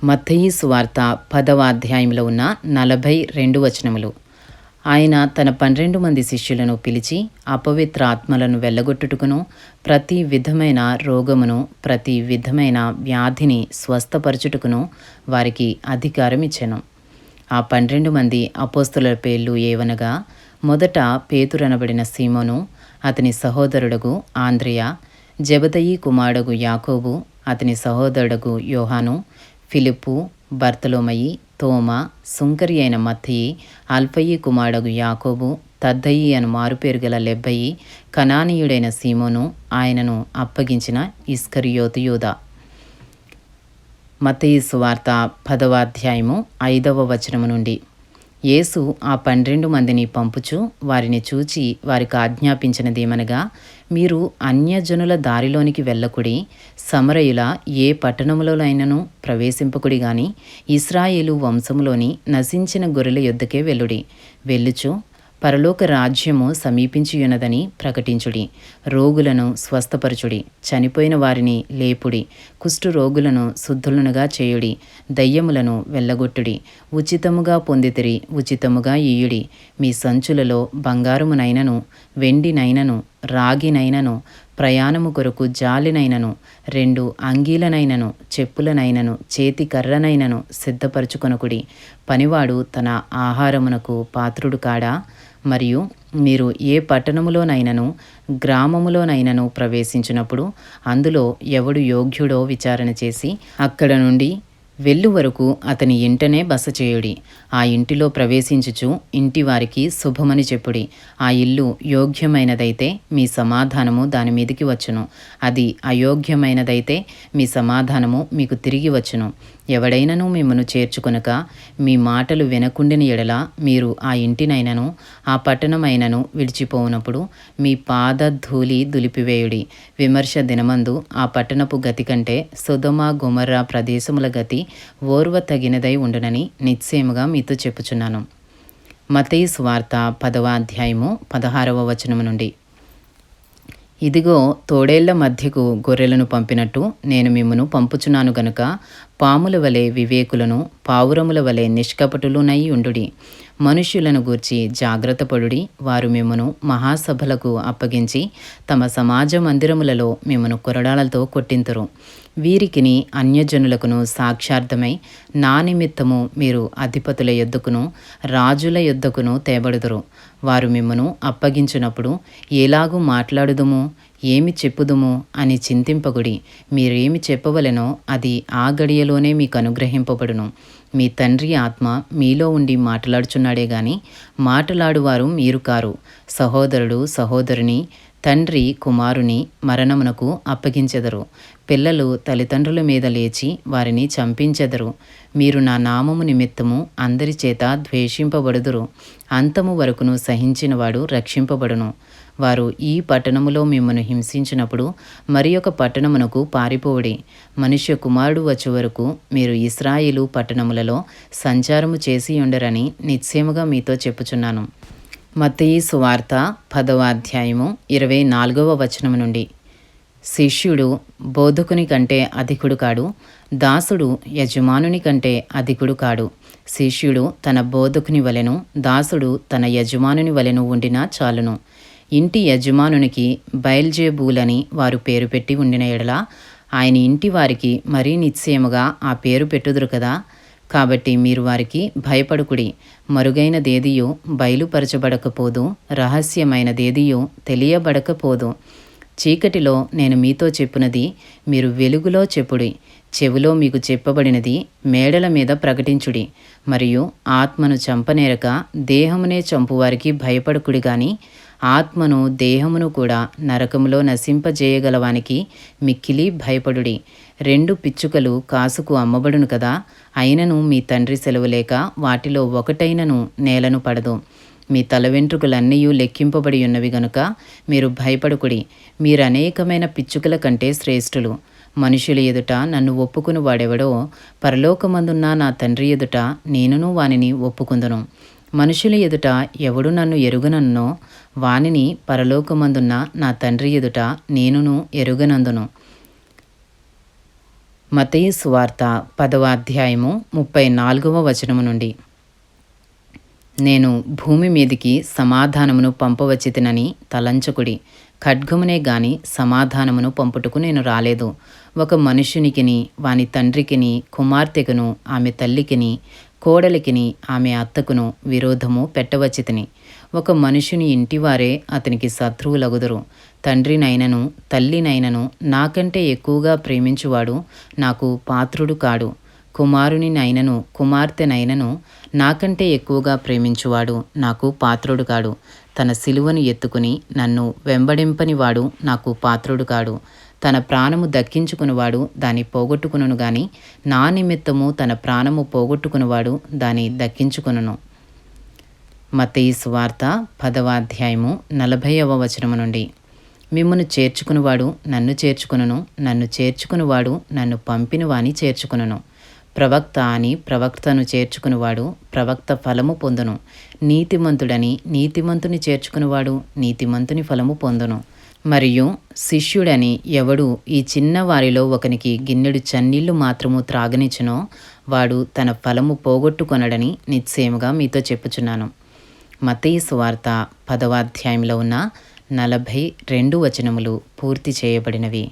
మత్తయి సువార్త 10వ అధ్యాయంలో ఉన్న 42 వచనములు. ఆయన తన 12 మంది శిష్యులను పిలిచి అపవిత్ర ఆత్మలను వెళ్ళగొట్టుటకును, ప్రతి విధమైన రోగమును, ప్రతి విధమైన వ్యాధిని స్వస్థపరచుటకును వారికి అధికారం ఇచ్చెను. ఆ 12 మంది అపోస్తలుల పేర్లు ఏవనగా, మొదట పేతురనబడిన సీమోను, అతని సహోదరుడగు ఆంద్రెయ, జెబెదయి కుమారుడగు యాకోబు, అతని సహోదరుడగు యోహాను, ఫిలిప్పు, బర్తలోమయి, తోమా, సుంకరి అయిన మత్తయి, అల్ఫయి కుమారుడగు యాకోబు, తద్దయి అను మారుపేరు గల లెబ్బయి, కనానీయుడైన సీమోను, ఆయనను అప్పగించిన ఇస్కరియోతు యూదా. మత్తయి సువార్త 10వ అధ్యాయము 5వ వచనము నుండి. యేసు ఆ 12 మందిని పంపుచు వారిని చూచి వారికి ఆజ్ఞాపించినదేమనగా, మీరు అన్యజనుల దారిలోనికి వెళ్ళకుడి, సమరయుల ఏ పట్టణములోనైనను ప్రవేశింపకుడి గాని ఇశ్రాయేలు వంశములోని నశించిన గొర్రెల యొద్దకే వెళ్ళుడి. వెళ్ళుచు పరలోక రాజ్యము సమీపించియున్నదని ప్రకటించుడి. రోగులను స్వస్థపరచుడి, చనిపోయిన వారిని లేపుడి, కుష్టు రోగులను శుద్ధులనుగా చేయుడి, దయ్యములను వెళ్ళగొట్టుడి. ఉచితముగా పొందితిరి, ఉచితముగా ఇయ్యుడి. మీ సంచులలో బంగారమునైనను, వెండినైనను, రాగినైనను, ప్రయాణము కొరకు జాలినైనను, 2 అంగీలనైనను, చెప్పులనైనను, చేతి కర్రనైనను సిద్ధపరచుకొనకుడి. పనివాడు తన ఆహారమునకు పాత్రుడు కాడా? మరియు మీరు ఏ పట్టణములోనైనను గ్రామములోనైనను ప్రవేశించినప్పుడు అందులో ఎవడు యోగ్యుడో విచారణ చేసి అక్కడ నుండి వెళ్ళు వరకు అతని ఇంటనే బస చేయుడి. ఆ ఇంటిలో ప్రవేశించుచు ఇంటి వారికి శుభమని చెప్పుడి. ఆ ఇల్లు యోగ్యమైనదైతే మీ సమాధానము దాని మీదికి వచ్చును, అది అయోగ్యమైనదైతే మీ సమాధానము మీకు తిరిగి వచ్చును. ఎవడైనను మిమ్మను చేర్చుకొనక మీ మాటలు వినకుండిన ఎడల మీరు ఆ ఇంటినైనను ఆ పట్టణమైనను విడిచిపోవునప్పుడు మీ పాదధూళి దులిపివేయుడి. విమర్శ దినమందు ఆ పట్టణపు గతి కంటే సొదొమ గొమొర్రా ప్రదేశముల గతి ఓర్వ తగినదై ఉండునని నిశ్చయముగా మీతో చెప్పుచున్నాను. మత్తయి సువార్త 10వ అధ్యాయము 16వ వచనము నుండి. ఇదిగో, తోడేళ్ల మధ్యకు గొర్రెలను పంపినట్టు నేను మిమ్మును పంపుచున్నాను గనుక పాముల వలె వివేకులను, పావురముల వలె నిష్కపటులునై ఉండుడి. మనుష్యులను గూర్చి జాగ్రత్తపడుడి. వారు మిమ్మును మహాసభలకు అప్పగించి తమ సమాజ మందిరములలో మిమ్మును కొరడాలతో కొట్టింతురు. వీరికిని అన్యజనులకును సాక్షార్థమై నా నిమిత్తము మీరు అధిపతుల యొద్దకును రాజుల యొద్దకును తేబడుదురు. వారు మిమ్మును అప్పగించినప్పుడు ఎలాగూ మాట్లాడుదుము, ఏమి చెప్పుదుము అని చింతింపకుడి. మీరేమి చెప్పవలెనో అది ఆ గడియలోనే మీకు అనుగ్రహింపబడును. మీ తండ్రి ఆత్మ మీలో ఉండి మాట్లాడుచున్నాడే గాని మాట్లాడువారు మీరు కారు. సహోదరుడు సహోదరుని, తండ్రి కుమారుని మరణమునకు అప్పగించెదరు. పిల్లలు తల్లిదండ్రుల మీద లేచి వారిని చంపించెదరు. మీరు నా నామము నిమిత్తము అందరి చేత ద్వేషింపబడుదురు. అంతము వరకును సహించినవాడు రక్షింపబడును. వారు ఈ పట్టణములో మిమ్మను హింసించినప్పుడు మరి ఒక పట్టణమునకు పారిపోవుడి. మనుష్య కుమారుడు వచ్చే వరకు మీరు ఇశ్రాయేలు పట్టణములలో సంచారము చేసి ఉండరని నిశ్చయముగా మీతో చెప్పుచున్నాను. మత్తయి సువార్త 10వ అధ్యాయము 24వ వచనము నుండి. శిష్యుడు బోధకుని కంటే అధికుడు కాడు, దాసుడు యజమానుని కంటే అధికుడు కాడు. శిష్యుడు తన బోధకుని వలెను, దాసుడు తన యజమానుని వలెను ఉండినా చాలును. ఇంటి యజమానునికి బయల్జెబూలని వారు పేరు పెట్టి ఉండిన ఎడల ఆయన ఇంటి వారికి మరీ నిశ్చయముగా ఆ పేరు పెట్టుదురు కదా. కాబట్టి మీరు వారికి భయపడుకుడి. మరుగైనదేదియో బయలుపరచబడకపోదు, రహస్యమైనదేదియో తెలియబడకపోదు. చీకటిలో నేను మీతో చెప్పునది మీరు వెలుగులో చెప్పుడి. చెవిలో మీకు చెప్పబడినది మేడల మీద ప్రకటించుడి. మరియు ఆత్మను చంపనేరక దేహమునే చంపువారికి భయపడకుడి గాని ఆత్మను దేహమును కూడా నరకములో నశింపజేయగలవానికి మిక్కిలి భయపడుడి. 2 పిచ్చుకలు కాసుకు అమ్మబడును కదా, అయినను మీ తండ్రి సెలవు లేక వాటిలో ఒకటైనను నేలను పడదు. మీ తల వెంట్రుకలన్నీ లెక్కింపబడి ఉన్నవి గనుక మీరు భయపడుకుడి. మీరు అనేకమైన పిచ్చుకల కంటే శ్రేష్ఠులు. మనుషుల ఎదుట నన్ను ఒప్పుకుని వాడెవడో పరలోకమందున్న నా తండ్రి ఎదుట నేనును వానిని ఒప్పుకుందును. మనుషుల ఎదుట ఎవడు నన్ను ఎరుగనన్నో వానిని పరలోకమందున్న నా తండ్రి ఎదుట నేనును ఎరుగనందును. మత్తయి సువార్త 10వ అధ్యాయము 34వ వచనము నుండి. నేను భూమి మీదికి సమాధానమును పంపవచ్చితినని తలంచకుడి, ఖడ్గమునే గాని సమాధానమును పంపుటకు నేను రాలేదు. ఒక మనుష్యునికిని వాని తండ్రికిని కుమార్తెకును ఆమె తల్లికిని కోడలికిని ఆమె అత్తకును విరోధము పెట్టవచ్చితిని. ఒక మనుషుని ఇంటివారే అతనికి శత్రువులగుదురు. తండ్రినైనను తల్లినైనను నాకంటే ఎక్కువగా ప్రేమించువాడు నాకు పాత్రుడు కాడు. కుమారునినైనను కుమార్తెనైనను నాకంటే ఎక్కువగా ప్రేమించువాడు నాకు పాత్రుడు కాడు. తన సిలువను ఎత్తుకుని నన్ను వెంబడింపనివాడు నాకు పాత్రుడు కాడు. తన ప్రాణము దక్కించుకునివాడు దాన్ని పోగొట్టుకును గాని నా నిమిత్తము తన ప్రాణము పోగొట్టుకునివాడు దాన్ని దక్కించుకును. మత్తయి సువార్త 10వ అధ్యాయము 40వ వచనము నుండి. మిమ్మును చేర్చుకునివాడు నన్ను చేర్చుకును, నన్ను చేర్చుకునివాడు నన్ను పంపిన వాని చేర్చుకును. ప్రవక్త అని ప్రవక్తను చేర్చుకునివాడు ప్రవక్త ఫలము పొందును. నీతిమంతుడని నీతిమంతుని చేర్చుకునివాడు నీతిమంతుని ఫలము పొందును. మరియు శిష్యుడని ఎవడు ఈ చిన్న వారిలో ఒకనికి గిన్నెడు చన్నీళ్లు మాత్రము త్రాగనిచ్చునో వాడు తన ఫలము పోగొట్టుకొనడని నిశ్చయముగా మీతో చెప్పుచున్నాను. మత్తయి సువార్త 10వ అధ్యాయంలో ఉన్న 42 వచనములు పూర్తి చేయబడినవి.